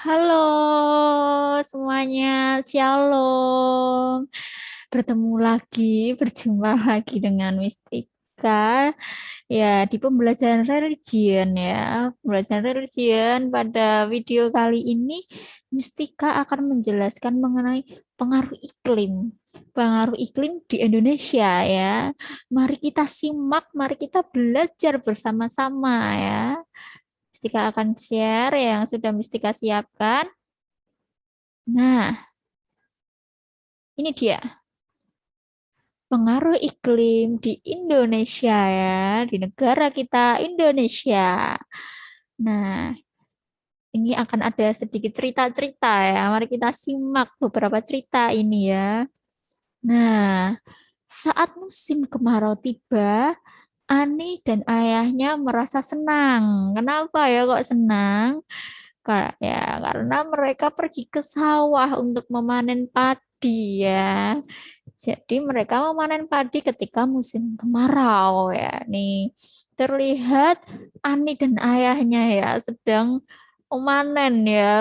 Halo semuanya, Shalom. Berjumpa lagi dengan Mistika. Ya, di pembelajaran religion ya. Pembelajaran religion pada video kali ini, Mistika akan menjelaskan mengenai pengaruh iklim. Pengaruh iklim di Indonesia ya. Mari kita simak, mari kita belajar bersama-sama ya. Mistika akan share yang sudah Mistika siapkan. Nah, ini dia pengaruh iklim di Indonesia ya, di negara kita Indonesia. Nah, ini akan ada sedikit cerita-cerita ya. Mari kita simak beberapa cerita ini ya. Nah, saat musim kemarau tiba, Ani dan ayahnya merasa senang. Kenapa ya kok senang? Karena mereka pergi ke sawah untuk memanen padi ya. Jadi mereka memanen padi ketika musim kemarau ya. Nih terlihat Ani dan ayahnya ya sedang memanen ya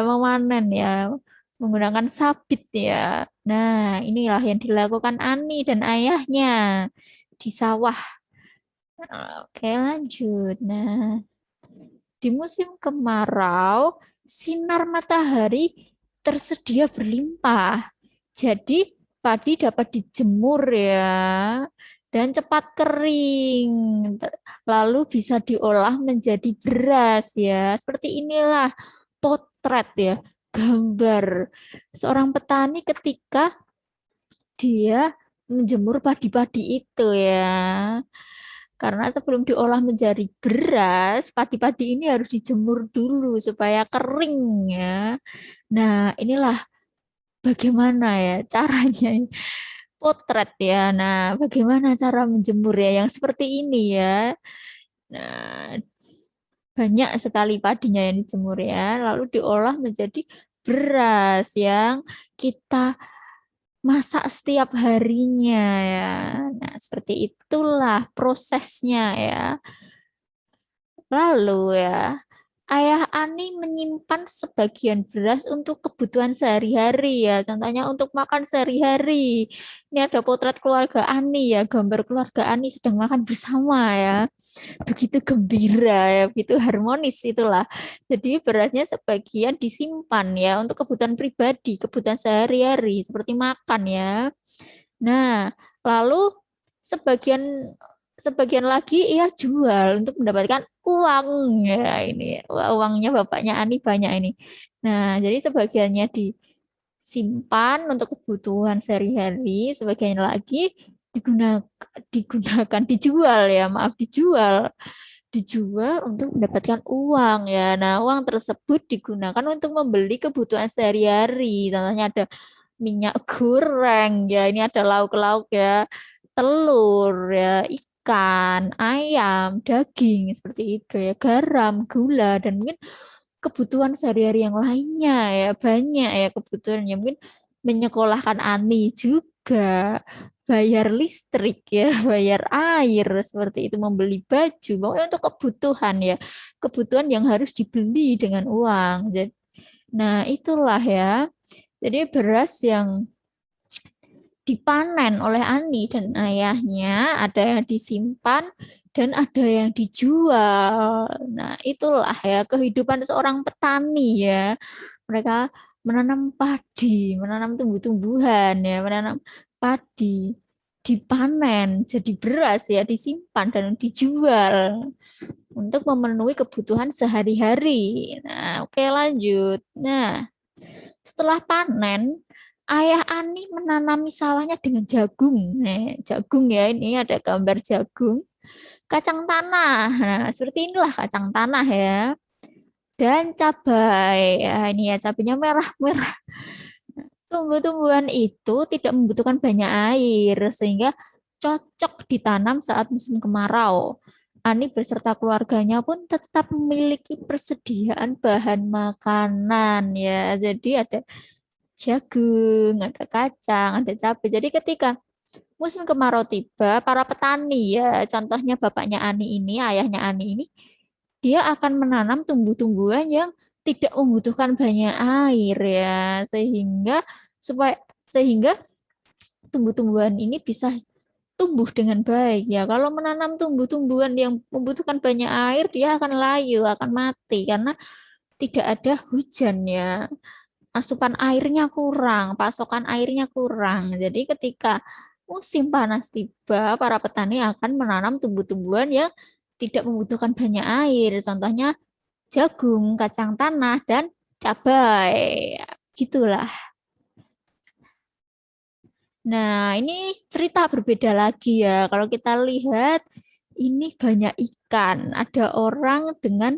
menggunakan sabit ya. Nah, inilah yang dilakukan Ani dan ayahnya di sawah. Oke, lanjut. Nah, di musim kemarau, sinar matahari tersedia berlimpah. Jadi, padi dapat dijemur ya dan cepat kering. Lalu bisa diolah menjadi beras ya. Seperti inilah potret ya, gambar seorang petani ketika dia menjemur padi-padi itu ya. Karena sebelum diolah menjadi beras, padi-padi ini harus dijemur dulu supaya kering ya. Nah, inilah bagaimana ya caranya potret ya. Nah, bagaimana cara menjemur ya yang seperti ini ya. Nah, banyak sekali padinya yang dijemur ya, lalu diolah menjadi beras yang kita masak setiap harinya ya. Nah, seperti itulah prosesnya ya. Lalu ya, Ayah Ani menyimpan sebagian beras untuk kebutuhan sehari-hari ya. Contohnya untuk makan sehari-hari. Ini ada potret keluarga Ani ya, gambar keluarga Ani sedang makan bersama ya. Begitu gembira ya, begitu harmonis itulah. Jadi berasnya sebagian disimpan ya untuk kebutuhan pribadi, kebutuhan sehari-hari seperti makan ya. Nah, lalu sebagian sebagian lagi ia jual untuk mendapatkan uang ya ini. Uangnya bapaknya Ani banyak ini. Nah, jadi sebagiannya disimpan untuk kebutuhan sehari-hari, sebagian lagi digunakan dijual ya, maaf dijual untuk mendapatkan uang ya. Nah, uang tersebut digunakan untuk membeli kebutuhan sehari-hari. Contohnya ada minyak goreng ya, ini ada lauk-lauk ya, telur ya, ikan, ayam, daging seperti itu ya, garam, gula dan mungkin kebutuhan sehari-hari yang lainnya ya, banyak ya kebutuhannya, mungkin menyekolahkan Ani juga, bayar listrik ya, bayar air seperti itu, membeli baju, pokoknya untuk kebutuhan ya, kebutuhan yang harus dibeli dengan uang. Jadi, nah itulah ya. Jadi beras yang dipanen oleh Ani dan ayahnya, ada yang disimpan dan ada yang dijual. Nah, itulah ya kehidupan seorang petani ya. Mereka menanam padi, menanam tumbuh-tumbuhan ya, menanam padi, dipanen jadi beras ya, disimpan dan dijual untuk memenuhi kebutuhan sehari-hari. Nah, oke lanjut. Nah, setelah panen, ayah Ani menanami sawahnya dengan jagung. Jagung ya, ini ada gambar jagung. Kacang tanah. Nah, seperti inilah kacang tanah ya. Dan cabai. Ya, ini ya cabainya merah-merah. Tumbuh-tumbuhan itu tidak membutuhkan banyak air sehingga cocok ditanam saat musim kemarau. Ani beserta keluarganya pun tetap memiliki persediaan bahan makanan ya. Jadi ada jagung, ada kacang, ada cabai. Jadi ketika musim kemarau tiba, para petani ya, contohnya bapaknya Ani ini, ayahnya Ani ini, dia akan menanam tumbuh-tumbuhan yang tidak membutuhkan banyak air ya, sehingga tumbuh-tumbuhan ini bisa tumbuh dengan baik ya. Kalau menanam tumbuh-tumbuhan yang membutuhkan banyak air, dia akan layu, akan mati karena tidak ada hujan ya. Asupan airnya kurang, pasokan airnya kurang. Jadi ketika musim panas tiba, para petani akan menanam tumbuh-tumbuhan yang tidak membutuhkan banyak air. Contohnya jagung, kacang tanah, dan cabai. Gitulah. Nah, ini cerita berbeda lagi ya. Kalau kita lihat, ini banyak ikan. Ada orang dengan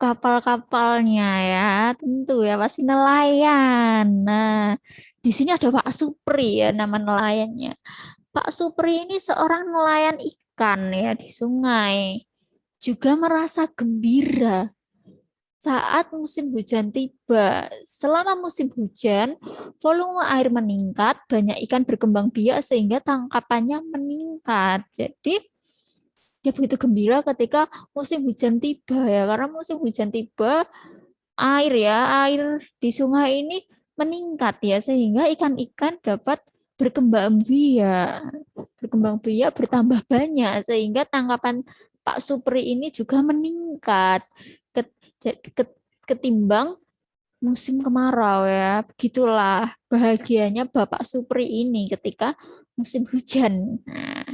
kapal-kapalnya ya, tentu ya pasti nelayan. Nah, di sini ada Pak Supri ya nama nelayannya. Pak Supri ini seorang nelayan ikan ya di sungai. Juga merasa gembira saat musim hujan tiba. Selama musim hujan, volume air meningkat, banyak ikan berkembang biak sehingga tangkapannya meningkat. Jadi dia begitu gembira ketika musim hujan tiba ya, karena musim hujan tiba air di sungai ini meningkat ya, sehingga ikan-ikan dapat berkembang biak bertambah banyak sehingga tangkapan Pak Supri ini juga meningkat ketimbang musim kemarau ya. Begitulah bahagianya Bapak Supri ini ketika musim hujan. Nah,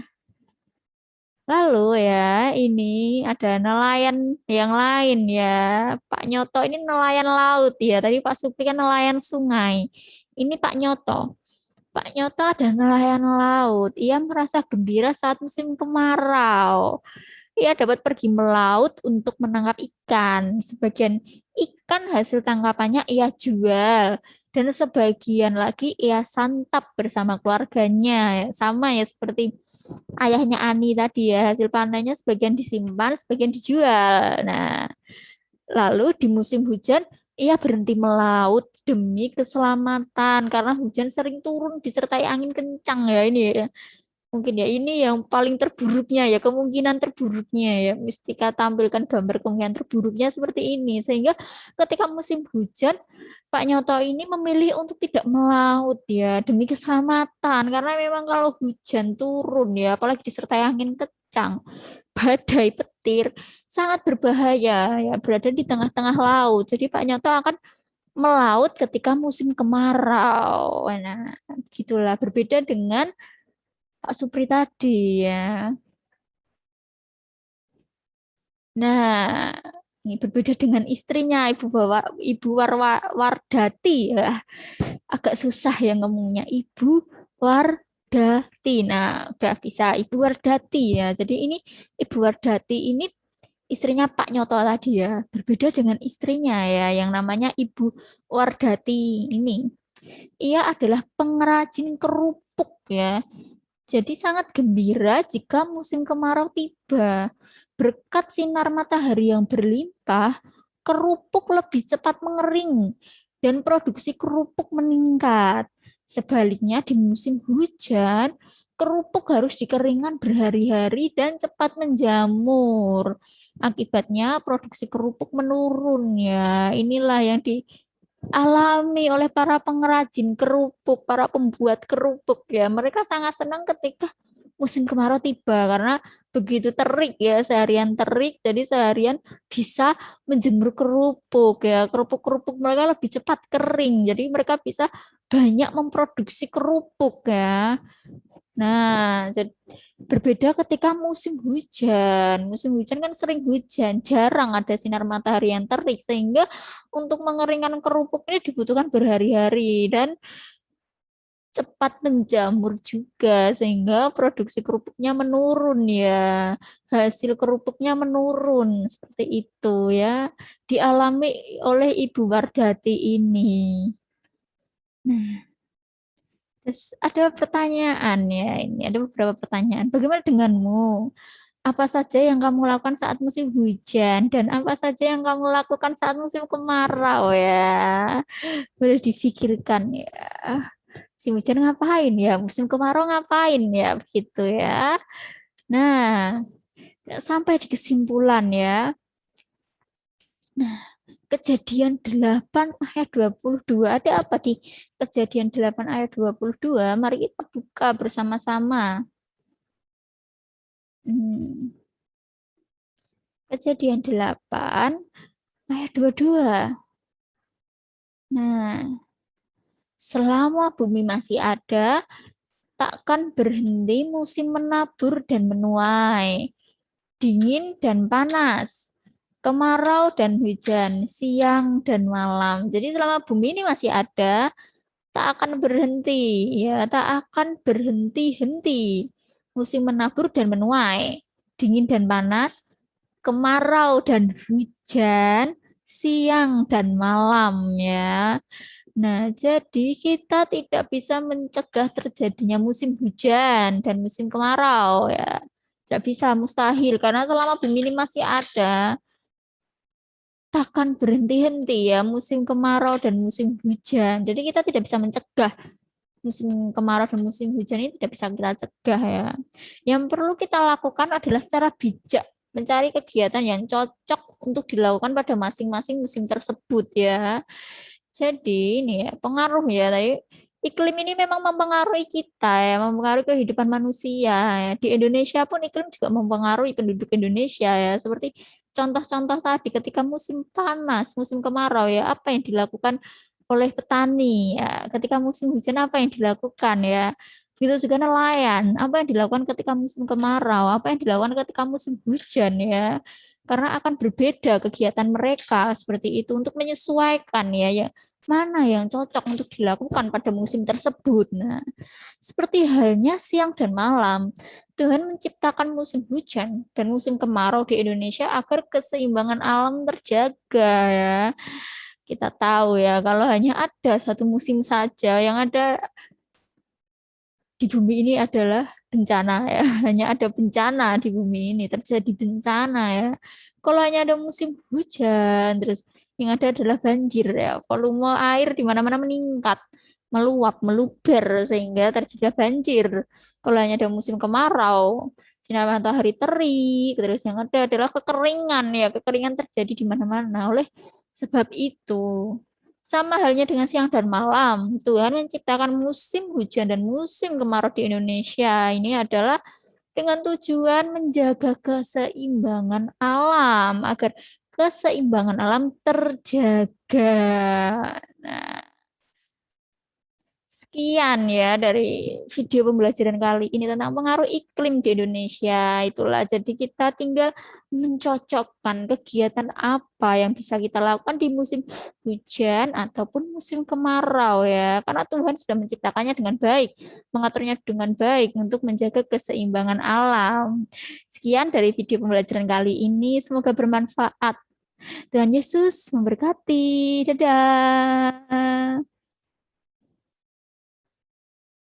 lalu ya, ini ada nelayan yang lain ya. Pak Nyoto ini nelayan laut ya. Tadi Pak Supri kan nelayan sungai. Ini Pak Nyoto. Pak Nyoto ada nelayan laut. Ia merasa gembira saat musim kemarau. Ia dapat pergi melaut untuk menangkap ikan. Sebagian ikan hasil tangkapannya ia jual. Dan sebagian lagi ia santap bersama keluarganya. Sama ya seperti ayahnya Ani tadi ya, hasil panennya sebagian disimpan, sebagian dijual. Nah, lalu di musim hujan ia berhenti melaut demi keselamatan karena hujan sering turun disertai angin kencang ya ini ya. Mungkin ya ini yang paling terburuknya ya, kemungkinan terburuknya ya. Mistika tampilkan gambar kemungkinan terburuknya seperti ini. Sehingga ketika musim hujan, Pak Nyoto ini memilih untuk tidak melaut ya demi keselamatan. Karena memang kalau hujan turun ya, apalagi disertai angin kencang, badai petir, sangat berbahaya ya berada di tengah-tengah laut. Jadi Pak Nyoto akan melaut ketika musim kemarau. Nah, gitulah berbeda dengan Pak Supri tadi ya. Nah, ini berbeda dengan istrinya Wardati ya. Agak susah ya ngomongnya Ibu Wardati. Nah, udah bisa Ibu Wardati ya. Jadi ini Ibu Wardati ini istrinya Pak Nyoto tadi ya. Berbeda dengan istrinya ya yang namanya Ibu Wardati ini. Ia adalah pengrajin kerupuk ya. Jadi sangat gembira jika musim kemarau tiba. Berkat sinar matahari yang berlimpah, kerupuk lebih cepat mengering dan produksi kerupuk meningkat. Sebaliknya di musim hujan, kerupuk harus dikeringkan berhari-hari dan cepat menjamur. Akibatnya produksi kerupuk menurun ya. Inilah yang alami oleh para pengrajin kerupuk, para pembuat kerupuk ya. Mereka sangat senang ketika musim kemarau tiba karena begitu terik ya, seharian terik, jadi seharian bisa menjemur kerupuk ya. Kerupuk-kerupuk mereka lebih cepat kering, jadi mereka bisa banyak memproduksi kerupuk ya. Nah, jadi berbeda ketika musim hujan. Musim hujan kan sering hujan, jarang ada sinar matahari yang terik, sehingga untuk mengeringkan kerupuk ini dibutuhkan berhari-hari dan cepat menjamur juga, sehingga produksi kerupuknya menurun ya. Hasil kerupuknya menurun, seperti itu ya. Dialami oleh Ibu Wardati ini. Nah, terus ada pertanyaan ya ini, ada beberapa pertanyaan. Bagaimana denganmu? Apa saja yang kamu lakukan saat musim hujan dan apa saja yang kamu lakukan saat musim kemarau ya? Boleh difikirkan ya. Musim hujan ngapain ya? Musim kemarau ngapain ya? Begitu ya. Nah, sampai di kesimpulan ya. Kejadian 8 ayat 22. Ada apa di Kejadian 8 ayat 22? Mari kita buka bersama-sama. Hmm, Kejadian 8 ayat 22. Nah, selama bumi masih ada, takkan berhenti musim menabur dan menuai, dingin dan panas, kemarau dan hujan, siang dan malam. Jadi selama bumi ini masih ada, tak akan berhenti, ya, tak akan berhenti-henti. Musim menabur dan menuai, dingin dan panas, kemarau dan hujan, siang dan malam, ya. Nah, jadi kita tidak bisa mencegah terjadinya musim hujan dan musim kemarau, ya. Tidak bisa, mustahil. Karena selama bumi ini masih ada, takkan berhenti-henti ya musim kemarau dan musim hujan. Jadi kita tidak bisa mencegah musim kemarau dan musim hujan ini tidak bisa kita cegah ya. Yang perlu kita lakukan adalah secara bijak mencari kegiatan yang cocok untuk dilakukan pada masing-masing musim tersebut ya. Jadi ini ya pengaruh ya tadi iklim ini memang mempengaruhi kita ya, mempengaruhi kehidupan manusia ya. Di Indonesia pun iklim juga mempengaruhi penduduk Indonesia ya. Seperti contoh-contoh tadi ketika musim panas, musim kemarau ya, apa yang dilakukan oleh petani ya. Ketika musim hujan apa yang dilakukan ya. Begitu juga nelayan, apa yang dilakukan ketika musim kemarau, apa yang dilakukan ketika musim hujan ya. Karena akan berbeda kegiatan mereka seperti itu untuk menyesuaikan ya mana yang cocok untuk dilakukan pada musim tersebut. Nah, seperti halnya siang dan malam, Tuhan menciptakan musim hujan dan musim kemarau di Indonesia agar keseimbangan alam terjaga ya. Kita tahu ya, kalau hanya ada satu musim saja yang ada di bumi ini adalah bencana ya. Hanya ada bencana di bumi ini, terjadi bencana ya. Kalau hanya ada musim hujan, terus yang ada adalah banjir ya. Volume air di mana-mana meningkat, meluap, meluber sehingga terjadi banjir. Kalau hanya ada musim kemarau, sinar matahari terik, terus yang ada adalah kekeringan ya. Kekeringan terjadi di mana-mana. Oleh sebab itu, sama halnya dengan siang dan malam, Tuhan menciptakan musim hujan dan musim kemarau di Indonesia. Ini adalah dengan tujuan menjaga keseimbangan alam, agar keseimbangan alam terjaga. Nah, sekian ya dari video pembelajaran kali ini tentang pengaruh iklim di Indonesia. Itulah, jadi kita tinggal mencocokkan kegiatan apa yang bisa kita lakukan di musim hujan ataupun musim kemarau ya. Karena Tuhan sudah menciptakannya dengan baik, mengaturnya dengan baik untuk menjaga keseimbangan alam. Sekian dari video pembelajaran kali ini, semoga bermanfaat. Tuhan Yesus memberkati. Dadah.